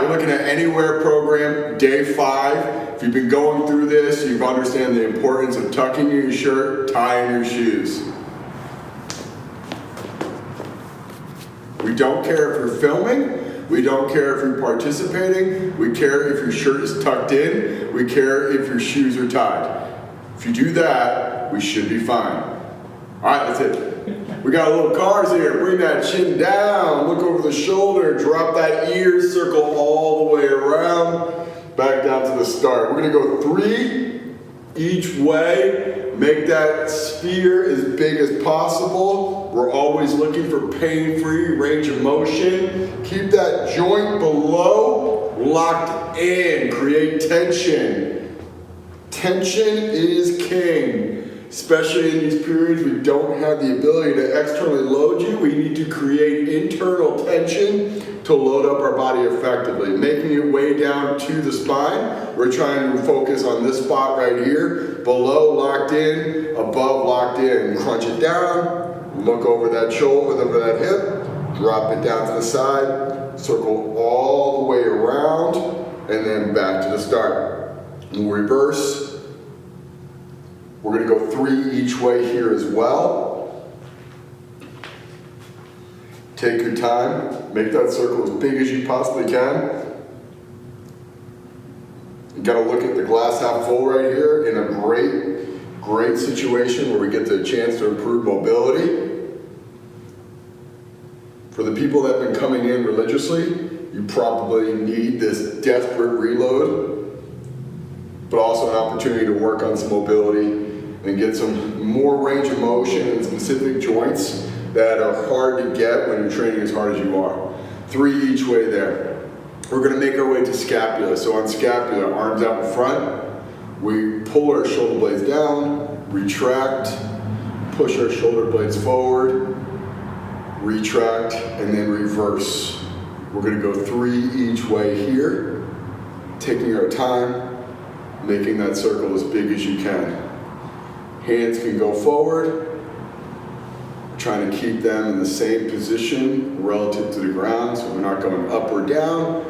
right, we're looking at Anywhere program, day 5. If you've been going through this, you understand the importance of tucking in your shirt, tying your shoes. We don't care if you're filming. We don't care if you're participating. We care if your shirt is tucked in. We care if your shoes are tied. If you do that, we should be fine. All right, that's it. We got a little cars here. Bring that chin down. Look over the shoulder. Drop that ear. Circle all the way around. Back down to the start. We're going to go 3 each way. Make that sphere as big as possible. We're always looking for pain-free range of motion. Keep that joint below locked in. Create tension. Tension is king. Especially in these periods we don't have the ability to externally load you, we need to create internal tension to load up our body effectively. Making it way down to the spine, we're trying to focus on this spot right here. Below, locked in, above, locked in. Crunch it down, look over that shoulder, over that hip, drop it down to the side, circle all the way around, and then back to the start. We'll reverse. We're going to go 3 each way here as well. Take your time. Make that circle as big as you possibly can. You got to look at the glass half full right here in a great situation where we get the chance to improve mobility. For the people that have been coming in religiously, you probably need this desperate reload, but also an opportunity to work on some mobility and get some more range of motion in specific joints that are hard to get when you're training as hard as you are. 3 each way there. We're going to make our way to scapula. So on scapula, arms out in front, we pull our shoulder blades down, retract, push our shoulder blades forward, retract, and then reverse. We're going to go 3 each way here, taking our time, making that circle as big as you can. Hands can go forward, trying to keep them in the same position relative to the ground, so we're not going up or down.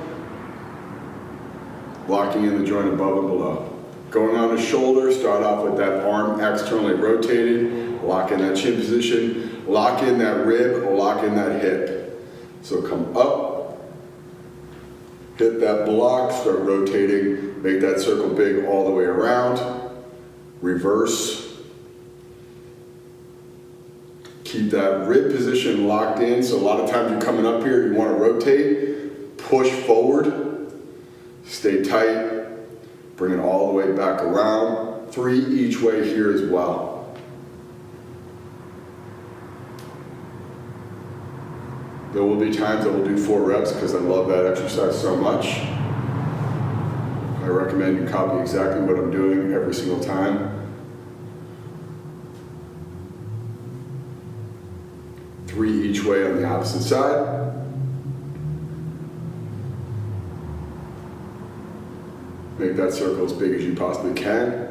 Locking in the joint above and below. Going on the shoulder, start off with that arm externally rotated, lock in that chin position, lock in that rib, or lock in that hip. So come up, hit that block, start rotating, make that circle big all the way around, reverse. Keep that rib position locked in, so a lot of times you're coming up here, you want to rotate, push forward, stay tight, bring it all the way back around. 3 each way here as well. There will be times that we'll do 4 reps because I love that exercise so much. I recommend you copy exactly what I'm doing every single time. 3 each way on the opposite side. Make that circle as big as you possibly can.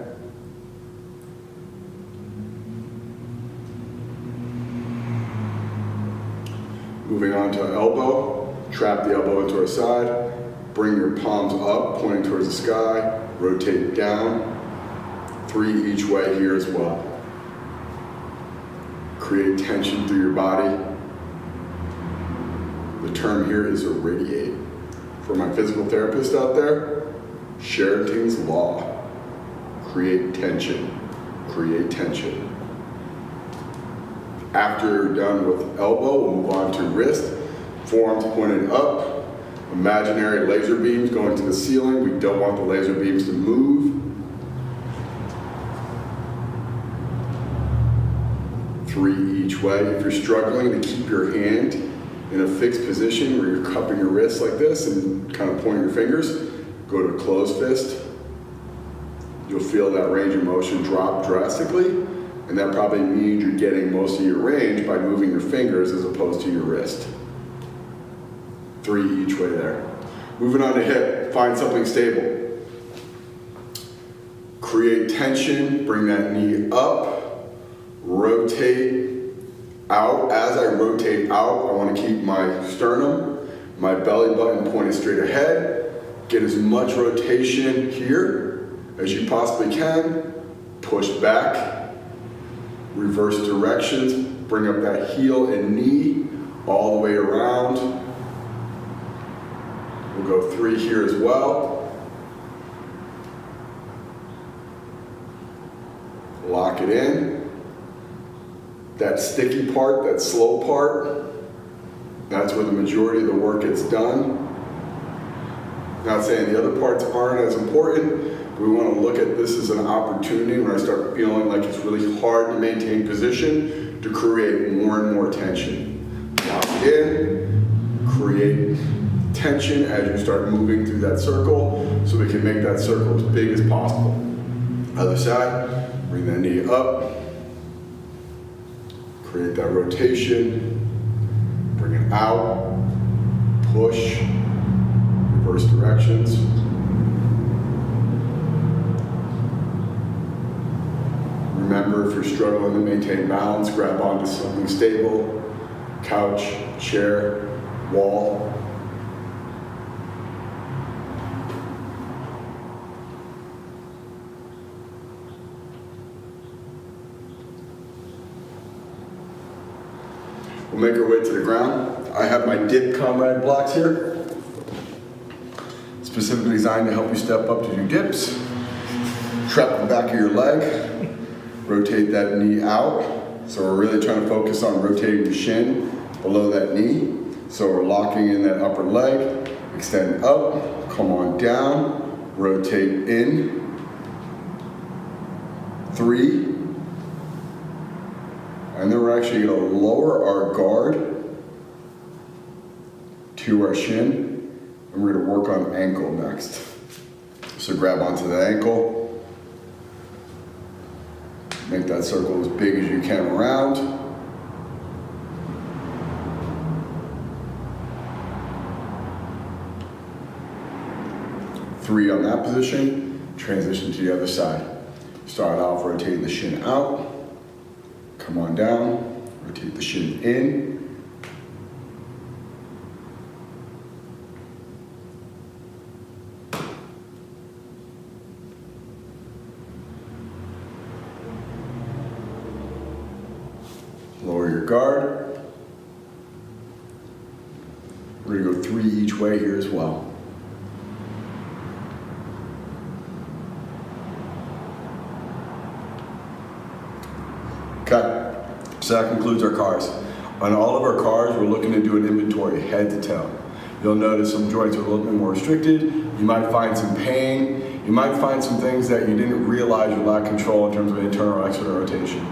Moving on to elbow. Trap the elbow into our side. Bring your palms up, pointing towards the sky. Rotate down. 3 each way here as well. Create tension through your body. The term here is irradiate. For my physical therapist out there, Sheraton's law. Create tension. Create tension. After you're done with elbow, we'll move on to wrist. Forearms pointed up. Imaginary laser beams going to the ceiling. We don't want the laser beams to move. 3 each way. If you're struggling to keep your hand in a fixed position where you're cupping your wrists like this and kind of pointing your fingers, go to closed fist. You'll feel that range of motion drop drastically, and that probably means you're getting most of your range by moving your fingers as opposed to your wrist. 3 each way there. Moving on to hip, find something stable. Create tension, bring that knee up. Rotate out. As I rotate out, I want to keep my sternum, My belly button pointed straight ahead. Get as much rotation here as you possibly can. Push back. Reverse directions. Bring up that heel and knee all the way around. We'll go 3 here as well. Lock it in. That sticky part, that slow part, that's where the majority of the work gets done. Not saying the other parts aren't as important, but we want to look at this as an opportunity when I start feeling like it's really hard to maintain position to create more and more tension. Lock it in, create tension as you start moving through that circle so we can make that circle as big as possible. Other side, bring that knee up, create that rotation, bring it out, push, reverse directions. Remember, if you're struggling to maintain balance, grab onto something stable, couch, chair, wall. We'll make our way to the ground. I have my dip comrade blocks here, specifically designed to help you step up to do dips. Trap the back of your leg, rotate that knee out. So we're really trying to focus on rotating the shin below that knee. So we're locking in that upper leg, extend up, come on down, rotate in. 3. And then we're actually going to lower our guard to our shin, and we're going to work on ankle next. So grab onto the ankle, make that circle as big as you can around. Three on that position, transition to the other side. Start off rotating the shin out. Come on down, rotate the shin in. Lower your guard. We're going to go 3 each way here as well. Okay, so that concludes our cars. On all of our cars, we're looking to do an inventory head to toe. You'll notice some joints are a little bit more restricted. You might find some pain. You might find some things that you didn't realize you lack control in terms of internal or external rotation.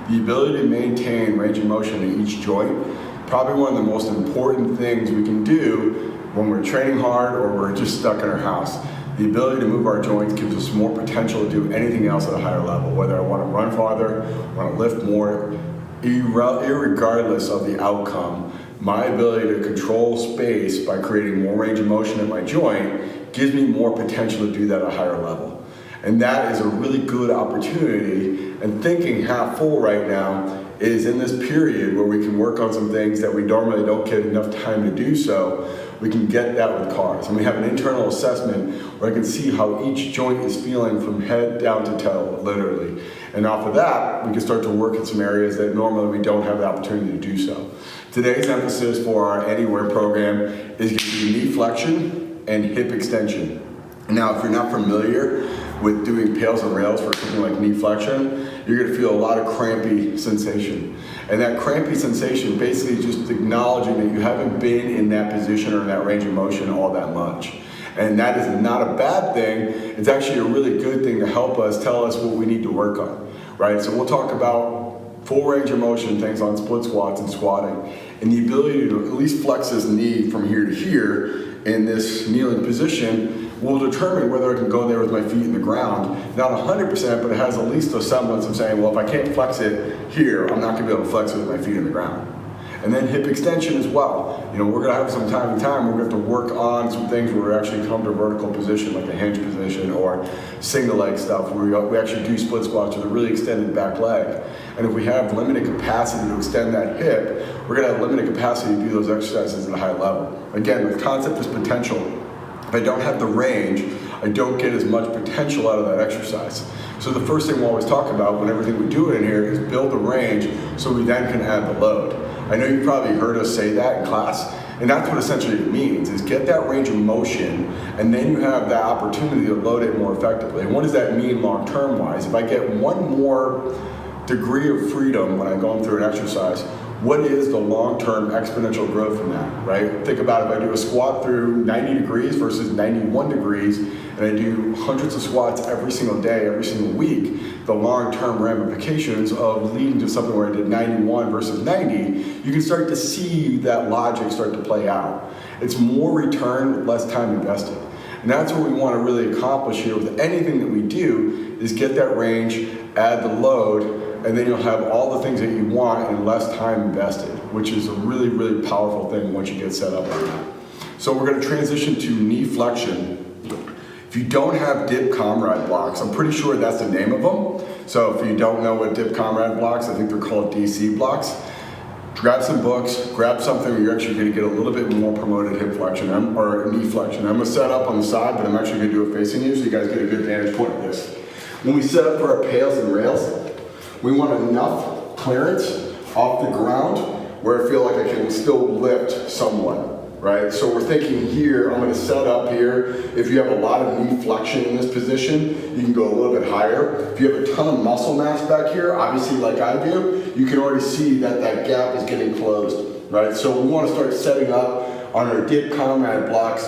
The ability to maintain range of motion in each joint, probably one of the most important things we can do when we're training hard or we're just stuck in our house. The ability to move our joints gives us more potential to do anything else at a higher level, whether I want to run farther, want to lift more, irregardless of the outcome. My ability to control space by creating more range of motion in my joint gives me more potential to do that at a higher level. And that is a really good opportunity, and thinking half full right now is in this period where we can work on some things that we normally don't get enough time to do so. We can get that with cars. And we have an internal assessment where I can see how each joint is feeling from head down to toe, literally. And off of that, we can start to work in some areas that normally we don't have the opportunity to do so. Today's emphasis for our Anywhere program is going to be knee flexion and hip extension. Now, if you're not familiar with doing pails and rails for something like knee flexion, you're going to feel a lot of crampy sensation. And that crampy sensation basically is just acknowledging that you haven't been in that position or in that range of motion all that much. And that is not a bad thing. It's actually a really good thing to help us tell us what we need to work on, right? So we'll talk about full range of motion things on split squats and squatting, and the ability to at least flex this knee from here to here in this kneeling position will determine whether I can go there with my feet in the ground. Not 100%, but it has at least a semblance of saying, well, if I can't flex it here, I'm not gonna be able to flex it with my feet in the ground. And then hip extension as well. You know, we're gonna have some time to time, we're gonna have to work on some things where we actually come to a vertical position, like a hinge position or single leg stuff, where we actually do split squats with a really extended back leg. And if we have limited capacity to extend that hip, we're gonna have limited capacity to do those exercises at a high level. Again, the concept is potential. If I don't have the range, I don't get as much potential out of that exercise. So the first thing we always talk about when everything we do in here is build the range so we then can add the load. I know you probably heard us say that in class, and that's what essentially it means, is get that range of motion, and then you have that opportunity to load it more effectively. And what does that mean long-term wise? If I get one more degree of freedom when I'm going through an exercise, what is the long-term exponential growth from that, right? Think about if I do a squat through 90 degrees versus 91 degrees, and I do hundreds of squats every single day, every single week, the long-term ramifications of leading to something where I did 91 versus 90, you can start to see that logic start to play out. It's more return with less time invested. And that's what we want to really accomplish here with anything that we do, is get that range, add the load, and then you'll have all the things that you want in less time invested, which is a really, really powerful thing once you get set up on that. So we're going to transition to knee flexion. If you don't have dip comrade blocks, I'm pretty sure that's the name of them. So if you don't know what dip comrade blocks, I think they're called DC blocks. Grab some books, grab something where you're actually going to get a little bit more promoted hip flexion or knee flexion. I'm going to set up on the side, but I'm actually going to do it facing you so you guys get a good vantage point of this. When we set up for our pails and rails, we want enough clearance off the ground where I feel like I can still lift somewhat, right? So we're thinking here, I'm gonna set up here. If you have a lot of knee flexion in this position, you can go a little bit higher. If you have a ton of muscle mass back here, obviously like I do, you can already see that that gap is getting closed, right? So we wanna start setting up on our dip comrade blocks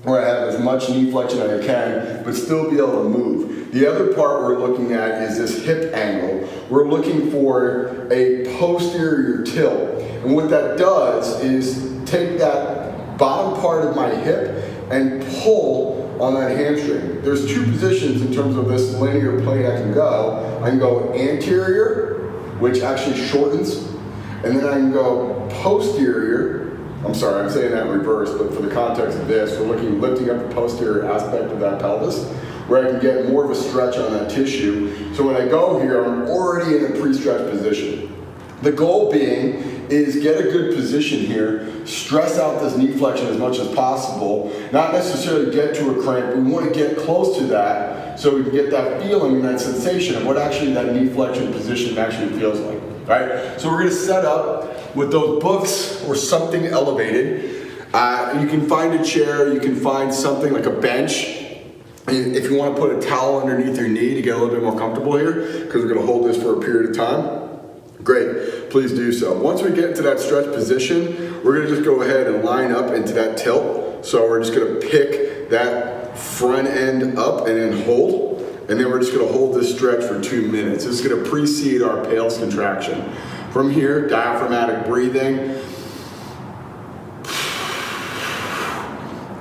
where I have as much knee flexion as I can, but still be able to move. The other part we're looking at is this hip angle. We're looking for a posterior tilt. And what that does is take that bottom part of my hip and pull on that hamstring. There's two positions in terms of this linear plane I can go. I can go anterior, which actually shortens, and then I can go posterior. I'm sorry, I'm saying that in reverse, but for the context of this, we're lifting up the posterior aspect of that pelvis, where I can get more of a stretch on that tissue. So when I go here, I'm already in a pre-stretch position. The goal being is get a good position here, stress out this knee flexion as much as possible, not necessarily get to a cramp, we want to get close to that so we can get that feeling and that sensation of what actually that knee flexion position actually feels like, right? So we're going to set up with those books or something elevated. You can find a chair, you can find something like a bench. If you want to put a towel underneath your knee to get a little bit more comfortable here, because we're going to hold this for a period of time, great, please do so. Once we get into that stretch position, we're going to just go ahead and line up into that tilt. So we're just going to pick that front end up and then hold, and then we're just going to hold this stretch for 2 minutes. This is going to precede our pales contraction. From here, diaphragmatic breathing.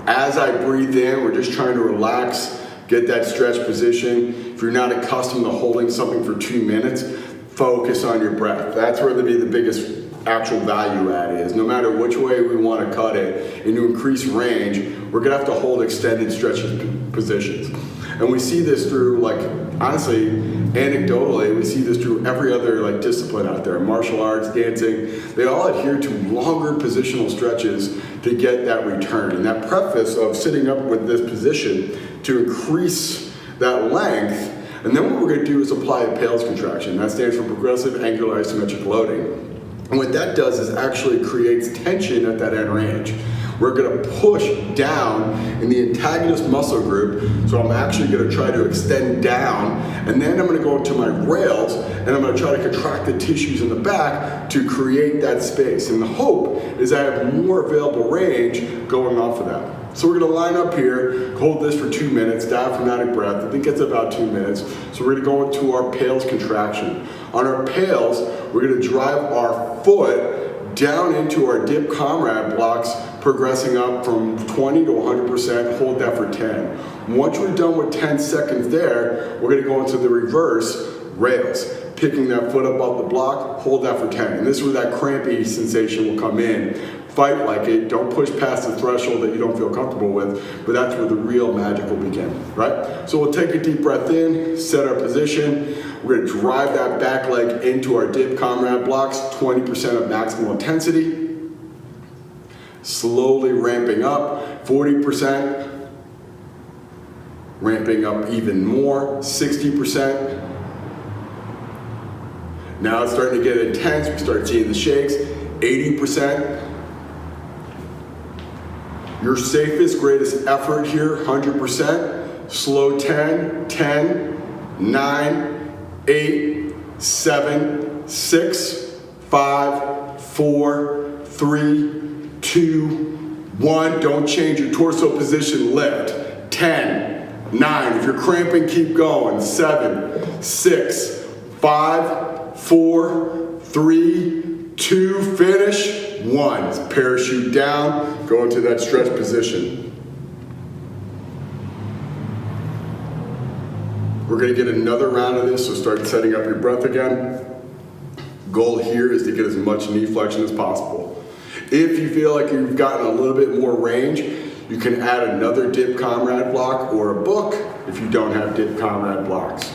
As I breathe in, we're just trying to relax, get that stretch position. If you're not accustomed to holding something for 2 minutes, focus on your breath. That's where the biggest actual value add is. No matter which way we want to cut it, and to increase range, we're gonna have to hold extended stretching positions. And we see this through, like, honestly, anecdotally, we see this through every other discipline out there, martial arts, dancing. They all adhere to longer positional stretches to get that return. And that preface of sitting up with this position to increase that length, and then what we're gonna do is apply a pales contraction. That stands for progressive angular isometric loading. And what that does is actually creates tension at that end range. We're gonna push down in the antagonist muscle group, so I'm actually gonna try to extend down, and then I'm gonna go into my rails, and I'm gonna try to contract the tissues in the back to create that space. And the hope is I have more available range going off of that. So we're gonna line up here, hold this for 2 minutes, diaphragmatic breath. I think it's about 2 minutes. So we're gonna go into our pales contraction. On our pales, we're gonna drive our foot down into our dip comrade blocks, progressing up from 20 to 100%, hold that for 10. Once we're done with 10 seconds there, we're gonna go into the reverse, rails. Picking that foot up off the block, hold that for 10. And this is where that crampy sensation will come in. Fight like it, don't push past the threshold that you don't feel comfortable with, but that's where the real magic will begin, right? So we'll take a deep breath in, set our position. We're gonna drive that back leg into our dip comrade blocks, 20% of maximal intensity. Slowly ramping up, 40%. Ramping up even more, 60%. Now it's starting to get intense. We start seeing the shakes, 80%. Your safest, greatest effort here, 100%. Slow 10, 10, 9, 8, 7, 6, 5, 4, 3, 2, 1. Don't change your torso position, lift. 10, 9, if you're cramping, keep going. 7, 6, 5, 4, 3, 2, finish. 1, parachute down, go into that stretch position. We're gonna get another round of this, so start setting up your breath again. Goal here is to get as much knee flexion as possible. If you feel like you've gotten a little bit more range, you can add another dip comrade block or a book if you don't have dip comrade blocks.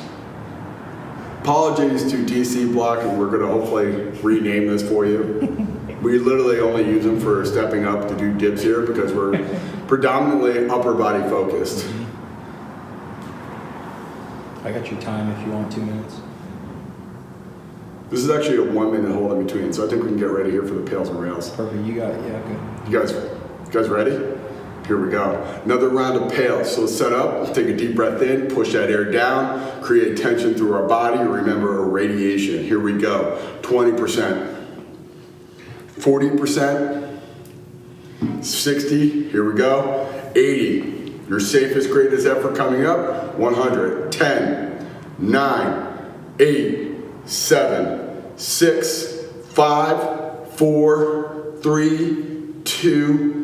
Apologies to DC Block, and we're gonna hopefully rename this for you. We literally only use them for stepping up to do dips here because we're predominantly upper body focused. I got your time if you want 2 minutes. This is actually a 1 minute hold in between, so I think we can get ready here for the pails and rails. Perfect, you got it, yeah, good. You guys ready? Here we go. Another round of pails. So set up, take a deep breath in, push that air down, create tension through our body. Remember irradiation. Here we go. 20%, 40%, 60, here we go. 80, your safest, greatest effort coming up. 100, 10, 9, 8, 7, 6, 5, 4, 3, 2,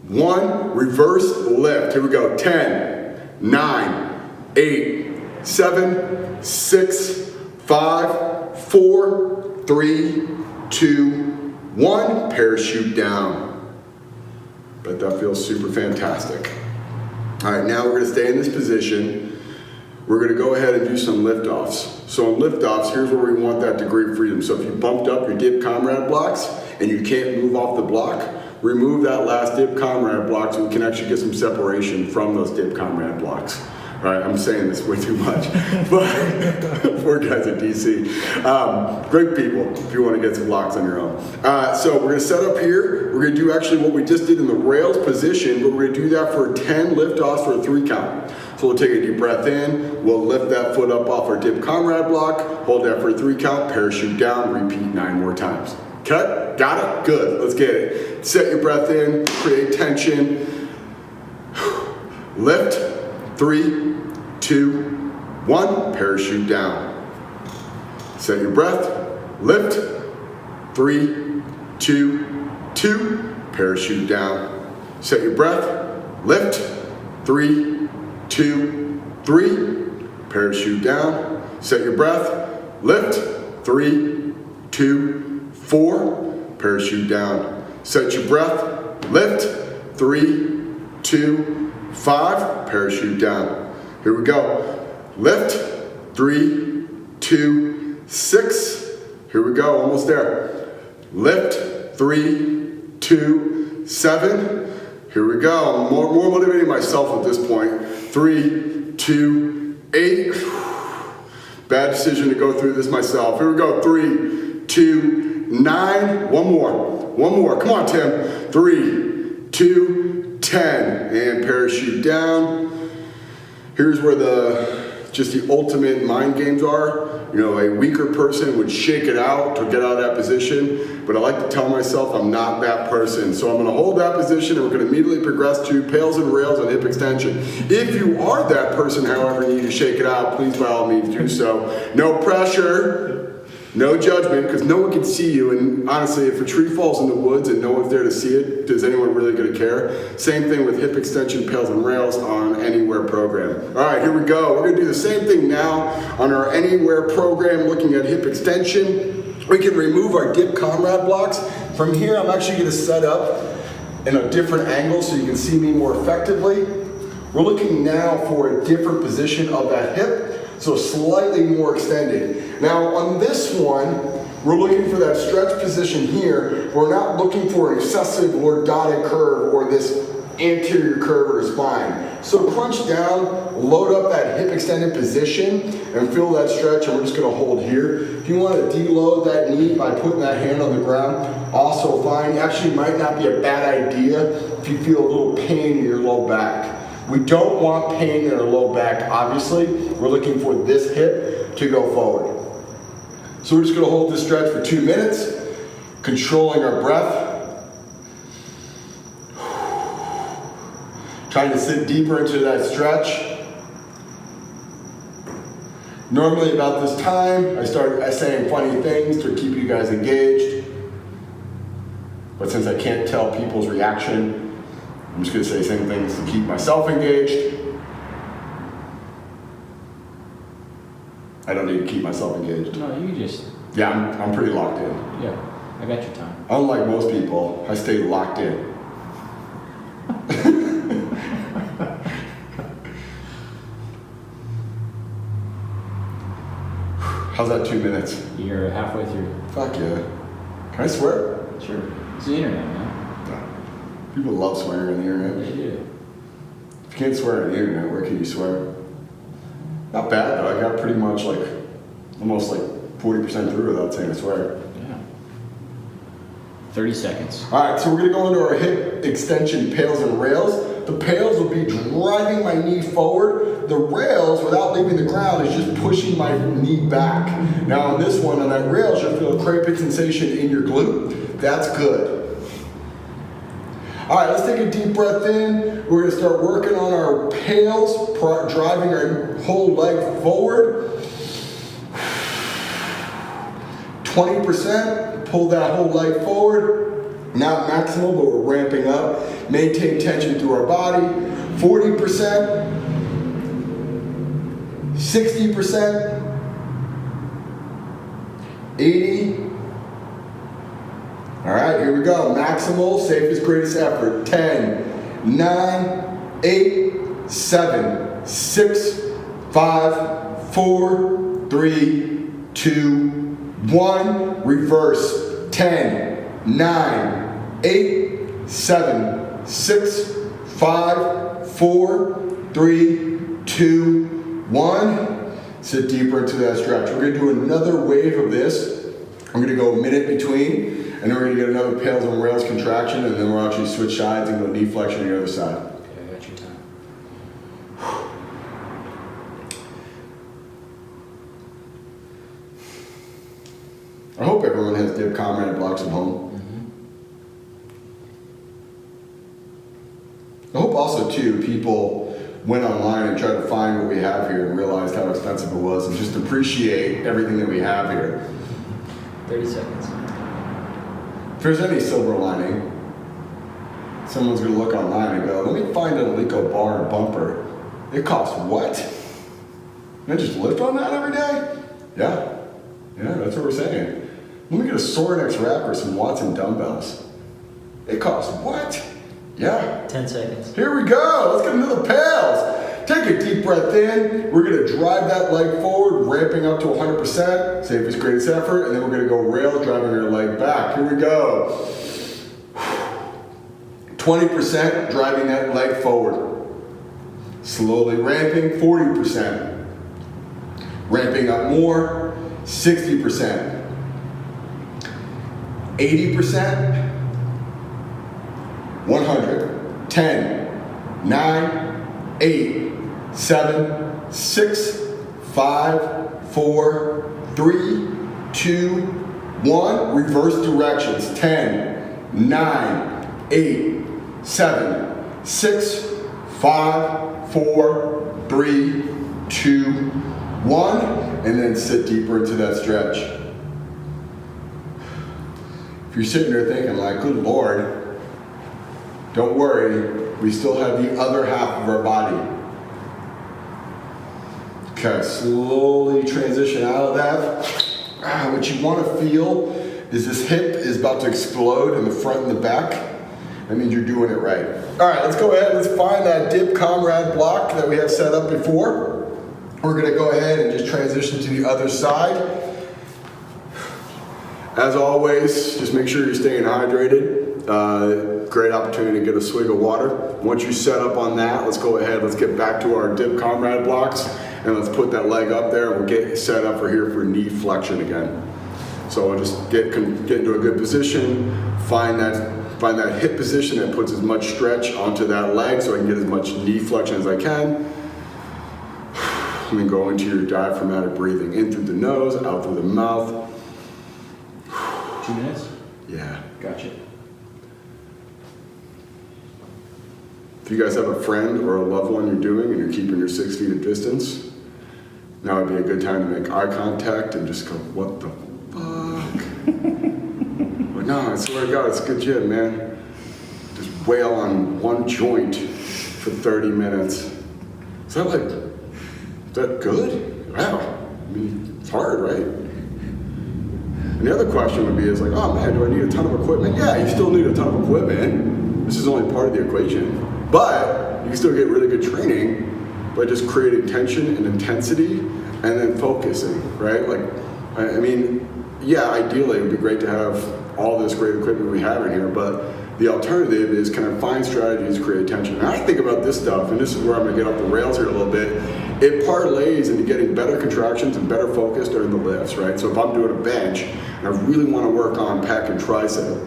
1, reverse lift. Here we go. 10, 9, 8, 7, 6, 5, 4, 3, 2, 1, parachute down. Bet that feels super fantastic. All right, now we're gonna stay in this position. We're gonna go ahead and do some lift-offs. So in lift-offs, here's where we want that degree of freedom. So if you bumped up your dip comrade blocks and you can't move off the block, remove that last dip comrade block so we can actually get some separation from those dip comrade blocks. All right, I'm saying this way too much, but poor guys at DC. Great people if you want to get some blocks on your own. So we're gonna set up here. We're gonna do actually what we just did in the rails position, but we're gonna do that for 10 lift-offs for a 3 count. So we'll take a deep breath in, we'll lift that foot up off our dip comrade block, hold that for a 3 count, parachute down, repeat 9 more times. Okay, got it? Good, let's get it. Set your breath in, create tension. Lift, 3, 2, 1, parachute down. Set your breath, lift, 3, 2, 2, parachute down. Set your breath, lift, 3, 2, 3, parachute down. Set your breath, lift, 3, 2, 4, parachute down. Set your breath, lift, 3, 2, 5, parachute down. Here we go. Lift, 3, 2, 6. Here we go, almost there. Lift, 3, 2, 7. Here we go. More motivating myself at this point. 3, 2, 8. Bad decision to go through this myself. Here we go. 3, 2, 9. One more. Come on, Tim. 3, 2, 10. And parachute down. Here's where the ultimate mind games are. You know, a weaker person would shake it out to get out of that position, but I like to tell myself I'm not that person. So I'm gonna hold that position and we're gonna immediately progress to pails and rails and hip extension. If you are that person, however, and you need to shake it out, please by all means do so. No pressure. No judgment, because no one can see you, and honestly, if a tree falls in the woods and no one's there to see it, is anyone really going to care? Same thing with hip extension pails and rails on Anywhere program. All right, here we go. We're going to do the same thing now on our Anywhere program, looking at hip extension. We can remove our dip comrade blocks. From here, I'm actually going to set up in a different angle so you can see me more effectively. We're looking now for a different position of that hip, so slightly more extended. Now on this one, we're looking for that stretch position here. We're not looking for an excessive lordotic curve or this anterior curve of spine. So crunch down, load up that hip extended position, and feel that stretch, and we're just gonna hold here. If you wanna deload that knee by putting that hand on the ground, also fine. Actually might not be a bad idea if you feel a little pain in your low back. We don't want pain in our low back, obviously. We're looking for this hip to go forward. So we're just gonna hold this stretch for 2 minutes, controlling our breath. Trying to sit deeper into that stretch. Normally about this time, I start saying funny things to keep you guys engaged. But since I can't tell people's reaction, I'm just gonna say the same things to keep myself engaged. I don't need to keep myself engaged. No, you just. Yeah, I'm pretty locked in. Yeah, I got your time. Unlike most people, I stay locked in. How's that 2 minutes? You're halfway through. Fuck yeah. Can I swear? Sure. It's the internet, man. People love swearing on the internet. They do. If you can't swear on the internet, where can you swear? Not bad though. I got pretty much like, almost like 40% through without saying a swear. Yeah. 30 seconds. All right, so we're gonna go into our hip extension pails and rails. The pails will be driving my knee forward. The rails, without leaving the ground, is just pushing my knee back. Now on this one, on that rail, you'll feel a cramping sensation in your glute. That's good. All right, let's take a deep breath in. We're gonna start working on our pails, driving our whole leg forward. 20%, pull that whole leg forward. Not maximal, but we're ramping up. Maintain tension through our body. 40%, 60%, 80%. All right, here we go. Maximal, safest, greatest effort. 10, 9, 8, 7, 6, 5, 4, 3, 2, 1. Reverse. 10, 9, 8, 7, 6, 5, 4, 3, 2, 1. Sit deeper into that stretch. We're gonna do another wave of this. I'm gonna go a minute between. And then we're gonna get another pails and rails contraction, and then we'll actually switch sides and go knee flexion on the other side. Okay, I got your time. I hope everyone has dip comrade blocks at home. I hope also too, people went online and tried to find what we have here and realized how expensive it was and just appreciate everything that we have here. 30 seconds. If there's any silver lining, someone's gonna look online and go, let me find an Alico bar and bumper. It costs what? And just lift on that every day? Yeah, that's what we're saying. Let me get a Sorinex rack or some Watson dumbbells. It costs what? Yeah. 10 seconds. Here we go, let's get into the pails. Take a deep breath in. We're gonna drive that leg forward, ramping up to 100%, safest, greatest effort, and then we're gonna go rail, driving our leg back. Here we go. 20%, driving that leg forward. Slowly ramping, 40%. Ramping up more, 60%. 80%, 100. 10, 9, 8, 7, 6, 5, 4, 3, 2, 1. Reverse directions. 10, 9, 8, 7, 6, 5, 4, 3, 2, 1. And then sit deeper into that stretch. If you're sitting there thinking like, good Lord, don't worry, we still have the other half of our body. Okay, slowly transition out of that. What you want to feel is this hip is about to explode in the front and the back. That means you're doing it right. All right, let's go ahead. Let's find that dip comrade block that we have set up before. We're going to go ahead and just transition to the other side. As always, just make sure you're staying hydrated. Great opportunity to get a swig of water. Once you set up on that, let's go ahead. Let's get back to our dip comrade blocks, and let's put that leg up there. We'll get set up for here for knee flexion again. So we'll just get into a good position. Find that hip position that puts as much stretch onto that leg, so I can get as much knee flexion as I can. And then go into your diaphragmatic breathing, in through the nose, out through the mouth. 2 minutes? Yeah. Gotcha. If you guys have a friend or a loved one you're doing and you're keeping your 6 feet of distance, now would be a good time to make eye contact and just go, what the fuck? But no, I swear to God, it's a good gym, man. Just wail on one joint for 30 minutes. Is that good? Wow. I mean, it's hard, right? And the other question would be is like, oh man, do I need a ton of equipment? Yeah, you still need a ton of equipment. This is only part of the equation. But you can still get really good training by just creating tension and intensity and then focusing, right? Like, I mean, yeah, ideally it would be great to have all this great equipment we have in here, but the alternative is kind of find strategies to create tension. And I think about this stuff, and this is where I'm gonna get off the rails here a little bit. It parlays into getting better contractions and better focus during the lifts, right? So if I'm doing a bench and I really want to work on pec and tricep,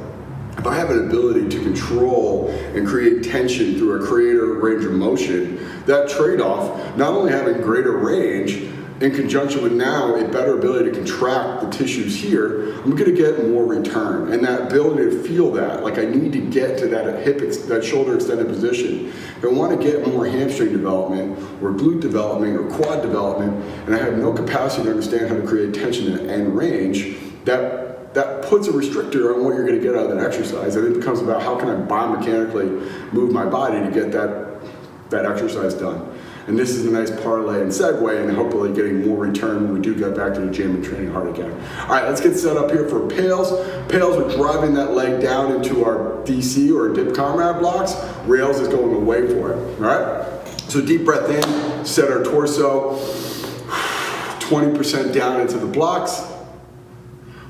if I have an ability to control and create tension through a greater range of motion, that trade-off, not only having greater range, in conjunction with now a better ability to contract the tissues here, I'm gonna get more return. And that ability to feel that, like I need to get to that that shoulder extended position. If I wanna get more hamstring development or glute development or quad development, and I have no capacity to understand how to create tension and range, that puts a restrictor on what you're gonna get out of that exercise. And it becomes about how can I biomechanically move my body to get that exercise done. And this is a nice parlay and segue, and hopefully getting more return when we do get back to the gym and training hard again. All right, let's get set up here for pails. Pails, we're driving that leg down into our DC or dip comrade blocks. Rails is going away for it, all right? So deep breath in, set our torso, 20% down into the blocks,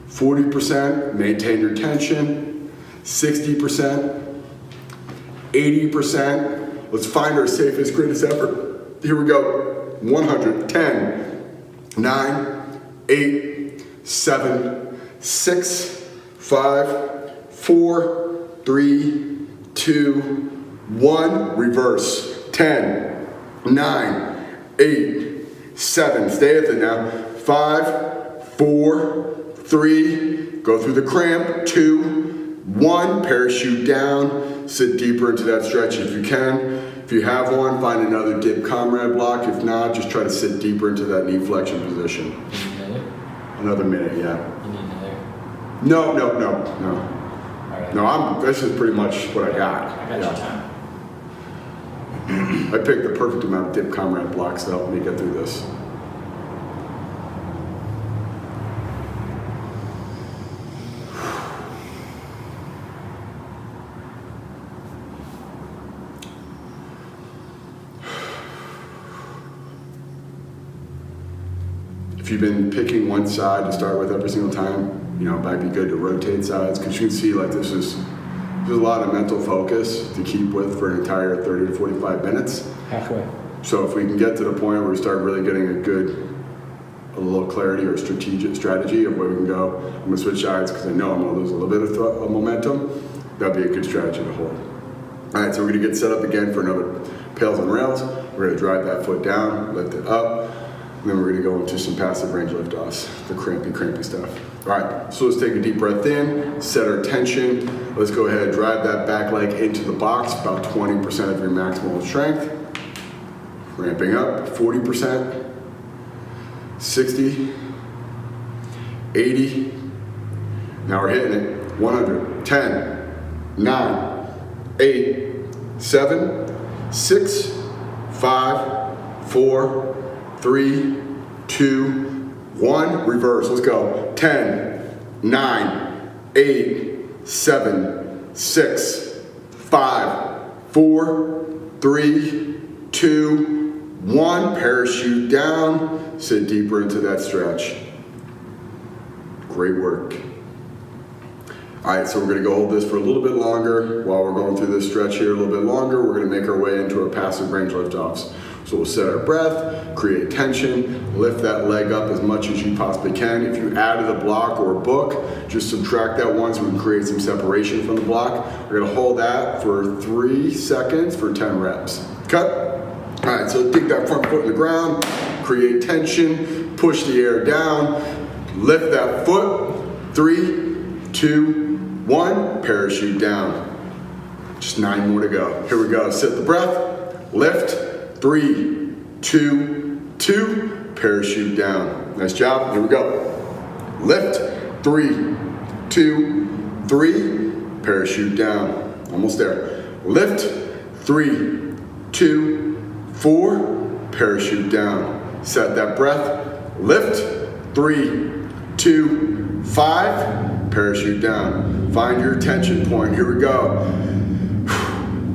40%, maintain your tension, 60%, 80%. Let's find our safest, greatest effort. Here we go. 100, 10, 9, 8, 7, 6, 5, 4, 3, 2, 1. Reverse. 10, 9, 8, 7. Stay at it now. 5, 4, 3. Go through the cramp. 2, 1. Parachute down. Sit deeper into that stretch if you can. If you have one, find another dip comrade block. If not, just try to sit deeper into that knee flexion position. Another minute, yeah. You need another? No. All right. No, this is pretty much what I got. I got your time. I picked the perfect amount of dip comrade blocks to help me get through this. If you've been picking one side to start with every single time, it might be good to rotate sides, because you can see like there's a lot of mental focus to keep with for an entire 30 to 45 minutes. Halfway. So if we can get to the point where we start really getting a little clarity or strategy of where we can go, I'm gonna switch sides because I know I'm gonna lose a little bit of momentum. That'd be a good strategy to hold. All right, so we're gonna get set up again for another pails and rails. We're gonna drive that foot down, lift it up, and then we're gonna go into some passive range lift offs, the crampy stuff. All right, so let's take a deep breath in, set our tension. Let's go ahead and drive that back leg into the box, about 20% of your maximal strength. Ramping up, 40%, 60, 80. Now we're hitting it. 100. 10, 9, 8, 7, 6, 5, 4, 3, 2, 1. Reverse. Let's go. 10, 9, 8, 7, 6, 5, 4, 3, 2, 1. Parachute down. Sit deeper into that stretch. Great work. All right, so we're gonna go hold this for a little bit longer while we're going through this stretch here a little bit longer. We're gonna make our way into our passive range lift-offs. So we'll set our breath, create tension, lift that leg up as much as you possibly can. If you added a block or a book, just subtract that one so we can create some separation from the block. We're gonna hold that for 3 seconds for 10 reps. Cut. All right, so dig that front foot in the ground, create tension, push the air down, lift that foot. 3, 2, 1, parachute down. Just 9 more to go. Here we go. Sit the breath, lift. 3, 2, 2, parachute down. Nice job. Here we go. Lift. 3, 2, 3, parachute down. Almost there. Lift. 3, 2, 4, parachute down. Set that breath. Lift. 3, 2, 5, parachute down. Find your tension point. Here we go.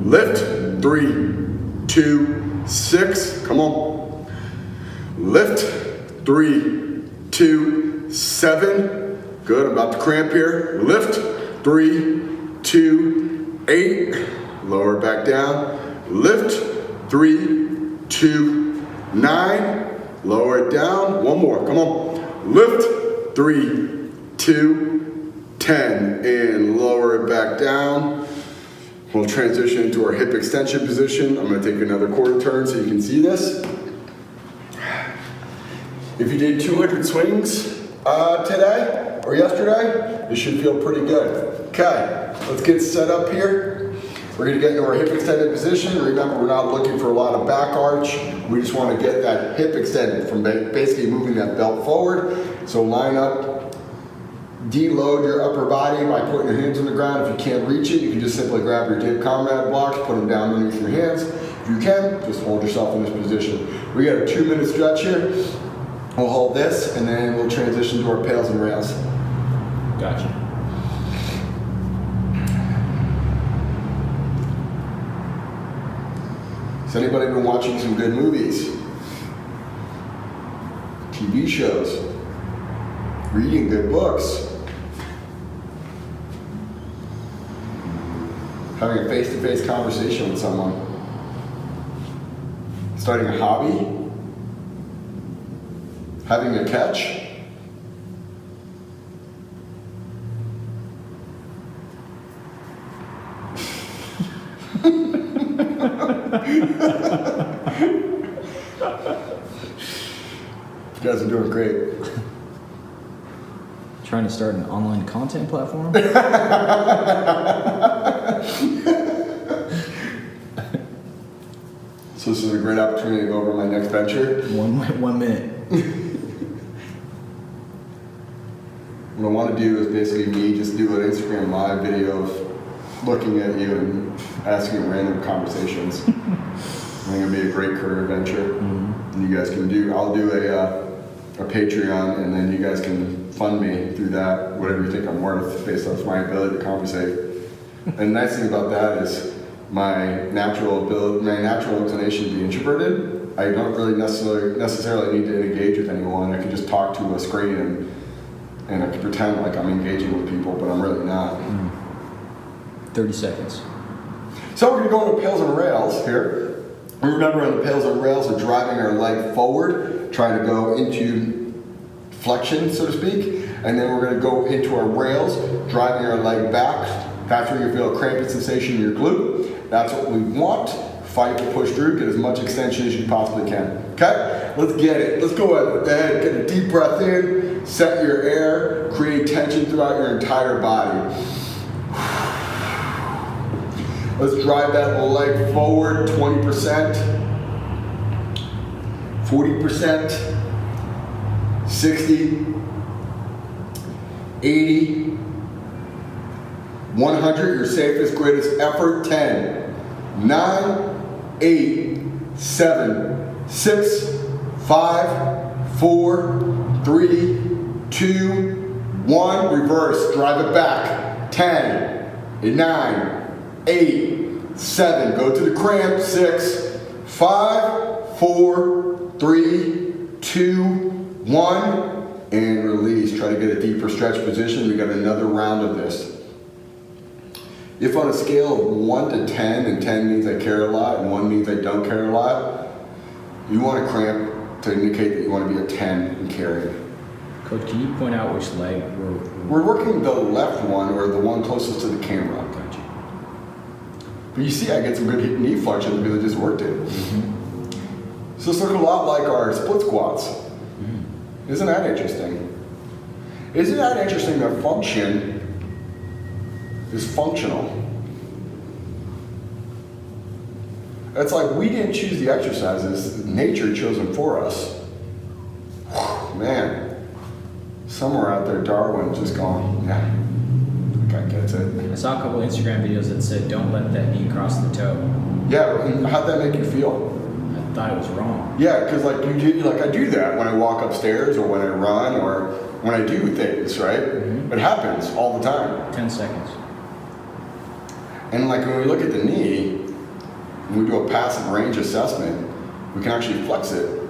Lift. 3, 2, 6. Come on. Lift. 3, 2, 7. Good. I'm about to cramp here. Lift. 3, 2, 8. Lower back down. Lift. 3, 2, 9. Lower it down. One more. Come on. Lift. 3, 2, 10. And lower it back down. We'll transition into our hip extension position. I'm gonna take another quarter turn so you can see this. If you did 200 swings today or yesterday, you should feel pretty good. Okay, let's get set up here. We're gonna get into our hip extended position. Remember, we're not looking for a lot of back arch. We just wanna get that hip extended from basically moving that belt forward. So line up. Deload your upper body by putting your hands on the ground. If you can't reach it, you can just simply grab your dip comrade blocks, put them down underneath your hands. If you can, just hold yourself in this position. We got a 2-minute stretch here. We'll hold this, and then we'll transition to our pails and rails. Gotcha. Has anybody been watching some good movies? TV shows? Reading good books? Having a face-to-face conversation with someone? Starting a hobby? Having a catch? You guys are doing great. Trying to start an online content platform? So this is a great opportunity to go over my next venture. 1 minute. What I want to do is basically me just do an Instagram live video of looking at you and asking random conversations. I think it'd be a great career venture. Mm-hmm. And you guys can do, I'll do a Patreon, and then you guys can fund me through that, whatever you think I'm worth based off my ability to compensate. And the nice thing about that is my natural inclination to be introverted. I don't really necessarily need to engage with anyone. I can just talk to a screen and I can pretend like I'm engaging with people, but I'm really not. 30 seconds. So we're gonna go into pails and rails here. Remember, on the pails and rails, we're driving our leg forward, trying to go into flexion, so to speak. And then we're gonna go into our rails, driving our leg back. That's where you feel a cramping sensation in your glute. That's what we want. Fight to push through, get as much extension as you possibly can. Okay? Let's get it. Let's go ahead, get a deep breath in, set your air, create tension throughout your entire body. Let's drive that leg forward 20%, 40%, 60, 80, 100, your safest, greatest effort. 10, 9, 8, 7, 6, 5, 4, 3, 2, 1. Reverse, drive it back. 10, 9, 8, 7. Go to the cramp. 6, 5, 4, 3, 2, 1. And release. Try to get a deeper stretch position. We got another round of this. If on a scale of 1 to 10, and 10 means I care a lot, and 1 means I don't care a lot, you want a cramp to indicate that you want to be a 10 and carry. Coach, can you point out which leg We're working the left one, or the one closest to the camera. Gotcha. But you see I get some good knee flexion because I just worked it. Mm-hmm. So this looks a lot like our split squats. Mm-hmm. Isn't that interesting? Isn't that interesting that function is functional? It's like we didn't choose the exercises, nature chose them for us. Man, somewhere out there Darwin just going, yeah, that guy gets it. I saw a couple Instagram videos that said, don't let that knee cross the toe. Yeah, and how'd that make you feel? I thought it was wrong. Yeah, because like I do that when I walk upstairs or when I run or when I do things, right? Mm-hmm. It happens all the time. 10 seconds. And like when we look at the knee, and we do a passive range assessment, we can actually flex it,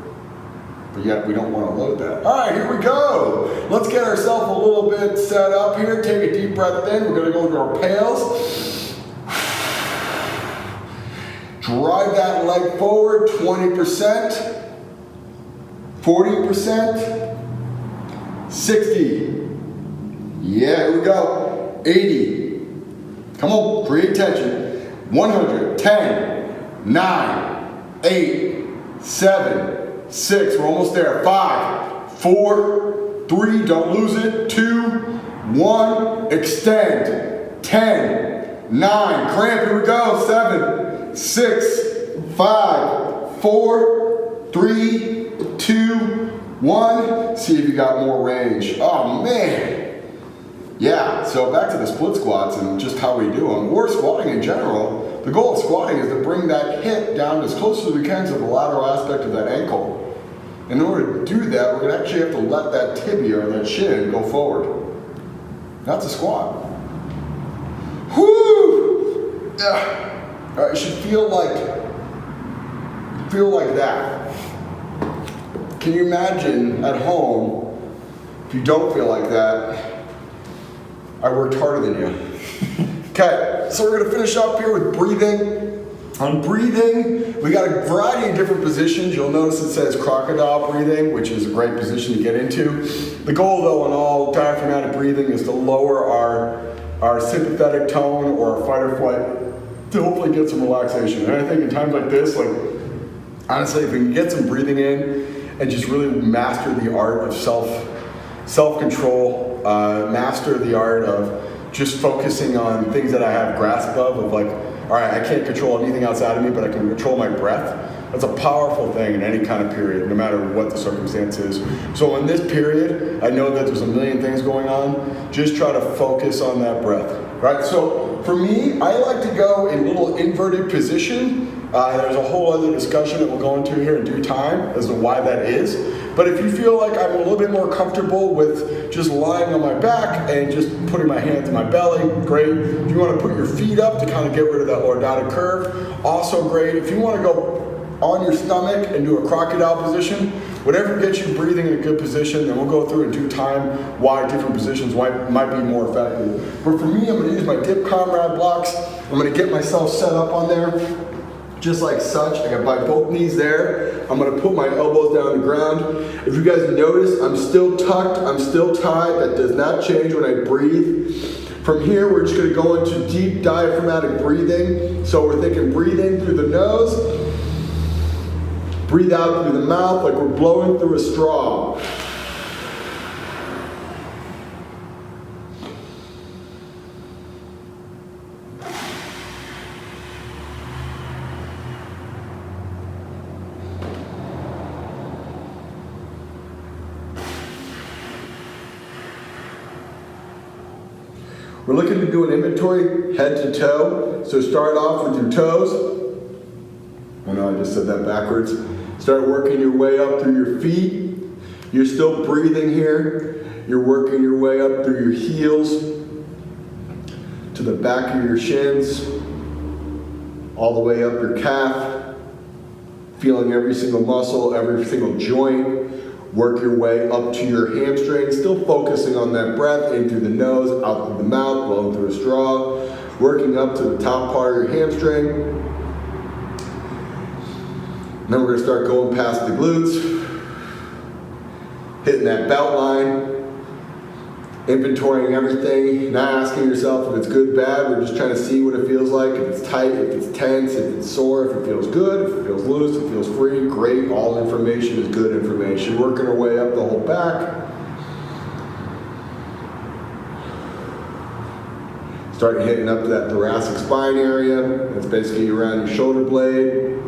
but yet we don't want to load that. All right, here we go. Let's get ourselves a little bit set up here. Take a deep breath in. We're going to go into our pails. Drive that leg forward, 20%, 40%, 60. Yeah, here we go. 80. Come on, create tension. 100, 10, 9, 8, 7, 6. We're almost there. 5, 4, 3. Don't lose it. 2, 1. Extend. 10, 9. Cramp. Here we go. 7, 6, 5, 4, 3, 2, 1. See if you got more range. Oh, man. Yeah, so back to the split squats and just how we do them. Or squatting in general. The goal of squatting is to bring that hip down as close as we can to the lateral aspect of that ankle. In order to do that, we're going to actually have to let that tibia or that shin go forward. That's a squat. Whoo! All right, it should feel like that. Can you imagine at home, if you don't feel like that, I worked harder than you. Okay, so we're gonna finish up here with breathing. On breathing, we got a variety of different positions. You'll notice it says crocodile breathing, which is a great position to get into. The goal though in all diaphragmatic breathing is to lower our sympathetic tone or our fight or flight to hopefully get some relaxation. And I think in times like this, like honestly, if we can get some breathing in and just really master the art of self-control, master the art of just focusing on things that I have grasp of like, all right, I can't control anything outside of me, but I can control my breath. That's a powerful thing in any kind of period, no matter what the circumstance is. So in this period, I know that there's a million things going on. Just try to focus on that breath, right? So for me, I like to go in a little inverted position. There's a whole other discussion that we'll go into here in due time as to why that is. But if you feel like I'm a little bit more comfortable with just lying on my back and just putting my hands in my belly, great. If you want to put your feet up to kind of get rid of that lordotic curve, also great. If you want to go on your stomach and do a crocodile position, whatever gets you breathing in a good position, and we'll go through in due time why different positions might be more effective. But for me, I'm going to use my dip comrade blocks. I'm going to get myself set up on there. Just like such, I got my both knees there. I'm gonna put my elbows down on the ground. If you guys notice, I'm still tucked, I'm still tied. That does not change when I breathe. From here, we're just gonna go into deep diaphragmatic breathing. So we're thinking breathe in through the nose, breathe out through the mouth like we're blowing through a straw. We're looking to do an inventory head to toe. So start off with your toes. Oh no, I just said that backwards. Start working your way up through your feet. You're still breathing here. You're working your way up through your heels to the back of your shins, all the way up your calf, feeling every single muscle, every single joint. Work your way up to your hamstring, still focusing on that breath in through the nose, out through the mouth, blowing through a straw. Working up to the top part of your hamstring. Then we're going to start going past the glutes, hitting that belt line, inventorying everything, not asking yourself if it's good, bad. We're just trying to see what it feels like, if it's tight, if it's tense, if it's sore, if it feels good, if it feels loose, if it feels free. Great, all information is good information. Working our way up the whole back. Starting hitting up to that thoracic spine area. That's basically around your shoulder blade.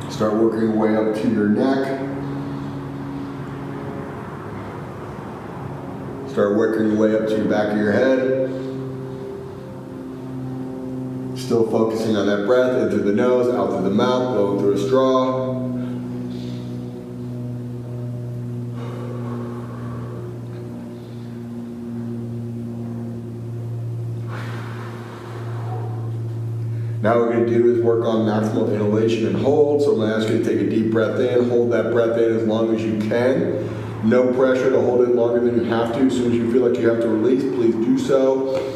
Start working your way up to your neck. Start working your way up to the back of your head. Still focusing on that breath in through the nose, out through the mouth, blowing through a straw. Now what we're going to do is work on maximal inhalation and hold. So I'm going to ask you to take a deep breath in, hold that breath in as long as you can. No pressure to hold it longer than you have to. As soon as you feel like you have to release, please do so.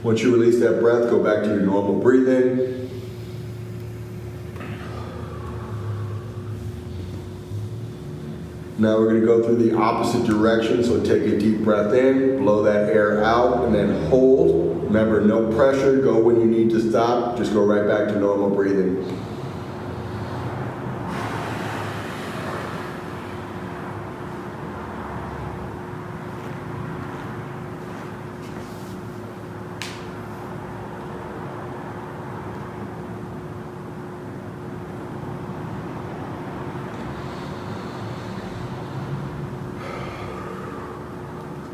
Once you release that breath, go back to your normal breathing. Now we're going to go through the opposite direction, so take a deep breath in, blow that air out, and then hold. Remember, no pressure, go when you need to stop, just go right back to normal breathing.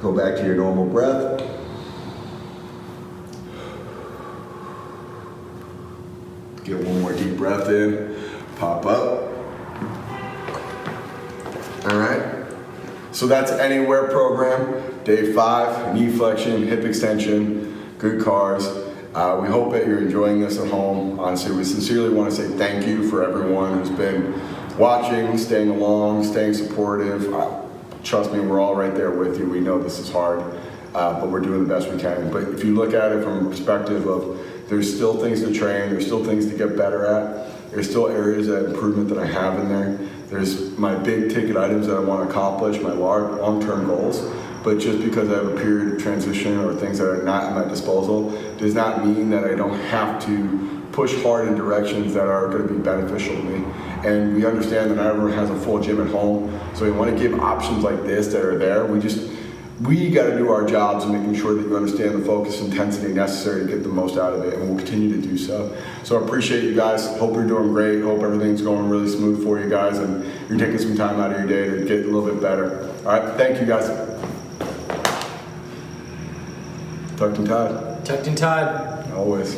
Go back to your normal breath. Get one more deep breath in. Pop up. All right. So that's Anywhere program. Day 5, knee flexion, hip extension, good cars. We hope that you're enjoying this at home. Honestly, we sincerely want to say thank you for everyone who's been watching, staying along, staying supportive. Trust me, we're all right there with you. We know this is hard, but we're doing the best we can. But if you look at it from a perspective of there's still things to train, there's still things to get better at, there's still areas of improvement that I have in there. There's my big ticket items that I want to accomplish, my long-term goals. But just because I have a period of transition or things that are not at my disposal does not mean that I don't have to push hard in directions that are going to be beneficial to me. And we understand that not everyone has a full gym at home, so we want to give options like this that are there. We got to do our jobs in making sure that you understand the focus intensity necessary to get the most out of it, and we'll continue to do so. So I appreciate you guys. Hope you're doing great. Hope everything's going really smooth for you guys, and you're taking some time out of your day to get a little bit better. All right, thank you guys. Tucked and tied. Tucked and tied. Always.